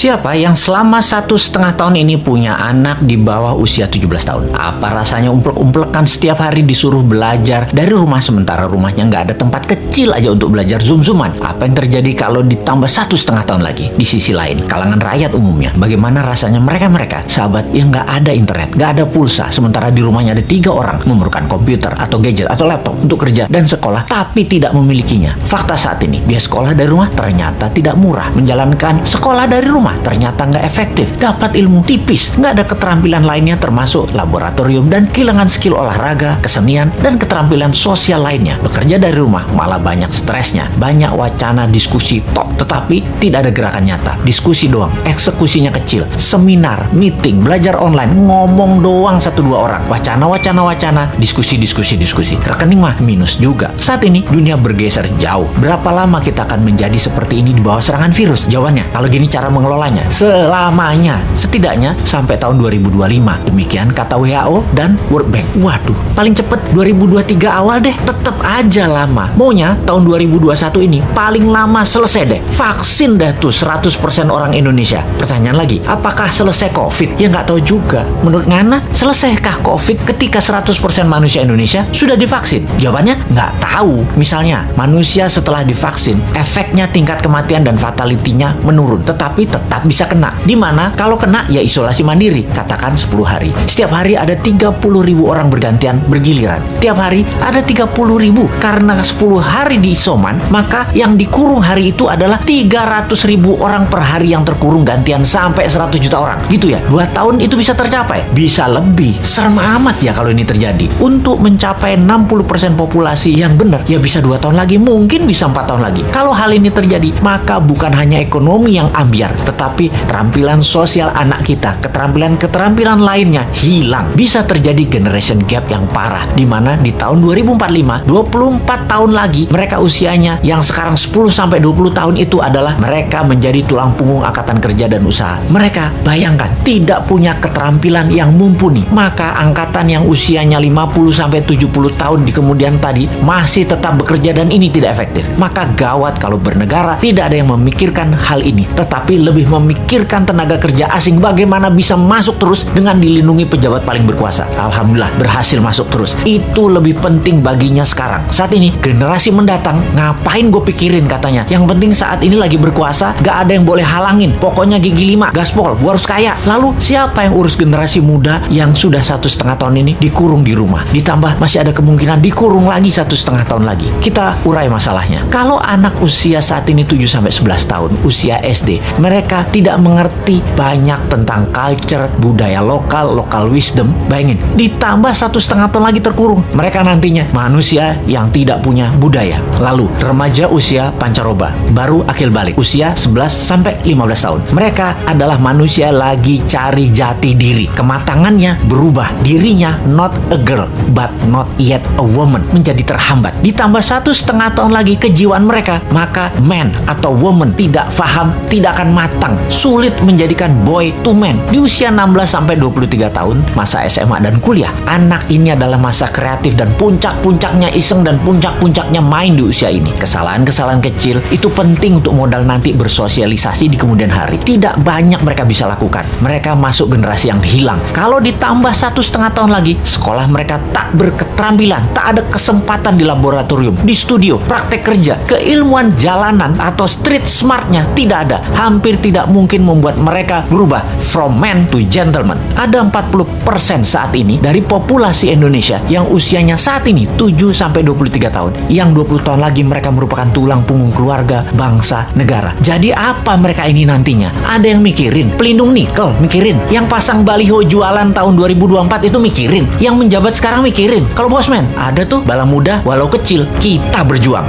Siapa yang selama 1,5 tahun ini punya anak di bawah usia 17 tahun? Apa rasanya umplek-umplekan setiap hari disuruh belajar dari rumah sementara rumahnya nggak ada tempat kecil aja untuk belajar zoom-zooman? Apa yang terjadi kalau ditambah 1,5 tahun lagi? Di sisi lain, kalangan rakyat umumnya, bagaimana rasanya mereka sahabat yang nggak ada internet, nggak ada pulsa, sementara di rumahnya ada 3 orang memerlukan komputer atau gadget atau laptop untuk kerja dan sekolah, tapi tidak memilikinya. Fakta saat ini, biaya sekolah dari rumah ternyata tidak murah. Menjalankan sekolah dari rumah ternyata nggak efektif, dapat ilmu tipis, nggak ada keterampilan lainnya termasuk laboratorium dan kehilangan skill olahraga, kesenian, dan keterampilan sosial lainnya. Bekerja dari rumah malah banyak stresnya, banyak wacana diskusi top, tetapi tidak ada gerakan nyata. Diskusi doang, eksekusinya kecil, seminar, meeting, belajar online, ngomong doang 1-2 orang, wacana, diskusi. Rekening mah minus juga. Saat ini dunia bergeser jauh. Berapa lama kita akan menjadi seperti ini di bawah serangan virus? Jawabannya, kalau gini cara mengelolanya, selamanya, setidaknya sampai tahun 2025. Demikian kata WHO dan World Bank. Waduh, paling cepet 2023 awal deh. Tetap aja lama. Maunya tahun 2021 ini paling lama selesai deh. Vaksin dah tuh 100% orang Indonesia. Pertanyaan lagi, apakah selesai COVID? Ya nggak tahu juga. Menurut Ngana, selesaikah COVID ketika 100% manusia Indonesia sudah divaksin? Jawabannya nggak tahu. Misalnya, manusia setelah divaksin, efeknya tingkat kematian dan fatality-nya menurun, tetapi tetap bisa kena. Dimana kalau kena ya isolasi mandiri, katakan 10 hari. Setiap hari ada 30.000 orang bergantian bergiliran. Tiap hari ada 30.000. Karena 10 hari di isoman, maka yang dikurung hari itu adalah 300.000 orang per hari yang terkurung gantian sampai 100 juta orang. Gitu ya, 2 tahun itu bisa tercapai? Bisa lebih. Serem amat ya kalau ini terjadi. Untuk mencapai 60% populasi yang benar, ya bisa 2 tahun lagi, mungkin bisa 4 tahun lagi. Kalau hal ini terjadi, maka bukan hanya ekonomi yang ambiar, tetapi keterampilan sosial anak kita, keterampilan lainnya hilang. Bisa terjadi generation gap yang parah, di mana di tahun 2045, 24 tahun lagi, mereka usianya yang sekarang 10-20 tahun itu adalah mereka menjadi tulang punggung angkatan kerja dan usaha. Mereka, bayangkan, tidak punya keterampilan yang mumpuni. Maka angkatan yang usianya 50-70 tahun di kemudian tadi masih tetap bekerja dan ini tidak efektif. Maka gawat kalau bernegara tidak ada yang memikirkan hal ini, tetapi lebih memikirkan tenaga kerja asing bagaimana bisa masuk terus dengan dilindungi pejabat paling berkuasa. Alhamdulillah berhasil masuk terus. Itu lebih penting baginya sekarang. Saat ini generasi mendatang ngapain gue pikirin katanya. Yang penting saat ini lagi berkuasa, gak ada yang boleh halangin. Pokoknya gigi 5, gaspol, gue harus kaya. Lalu siapa yang urus generasi muda yang sudah 1,5 tahun ini dikurung di rumah? Ditambah masih ada kemungkinan dikurung lagi 1,5 tahun lagi. Kita urai masalahnya. Kalau anak usia saat ini 7-11 tahun, usia SD, mereka tidak mengerti banyak tentang culture, budaya lokal wisdom. Bayangin, ditambah 1,5 tahun lagi terkurung. Mereka nantinya manusia yang tidak punya budaya. Lalu remaja usia pancaroba, baru akil balik, usia 11-15 tahun. Mereka adalah manusia lagi cari jati diri. Kematangannya berubah. Dirinya not a girl, but not yet a woman. Menjadi terhambat. Ditambah 1,5 tahun lagi kejiwaan mereka, maka man atau woman tidak paham, tidak akan matang. Sulit menjadikan boy to man. Di usia 16-23 tahun, masa SMA dan kuliah, anak ini adalah masa kreatif dan puncak-puncaknya iseng dan puncak-puncaknya main di usia ini. Kesalahan-kesalahan kecil itu penting untuk modal nanti bersosialisasi di kemudian hari. Tidak banyak mereka bisa lakukan. Mereka masuk generasi yang hilang. Kalau ditambah 1,5 tahun lagi, sekolah mereka tak berketerampilan, tak ada kesempatan di laboratorium, di studio, praktek kerja, keilmuan jalanan atau street smartnya tidak ada. Hampir tidak mungkin membuat mereka berubah from man to gentleman. Ada 40% saat ini dari populasi Indonesia yang usianya saat ini 7-23 tahun. Yang 20 tahun lagi mereka merupakan tulang punggung keluarga, bangsa, negara. Jadi apa mereka ini nantinya? Ada yang mikirin pelindung nikel, mikirin. Yang pasang baliho jualan tahun 2024 itu mikirin. Yang menjabat sekarang mikirin. Kalau bosman, ada tuh bala muda walau kecil, kita berjuang.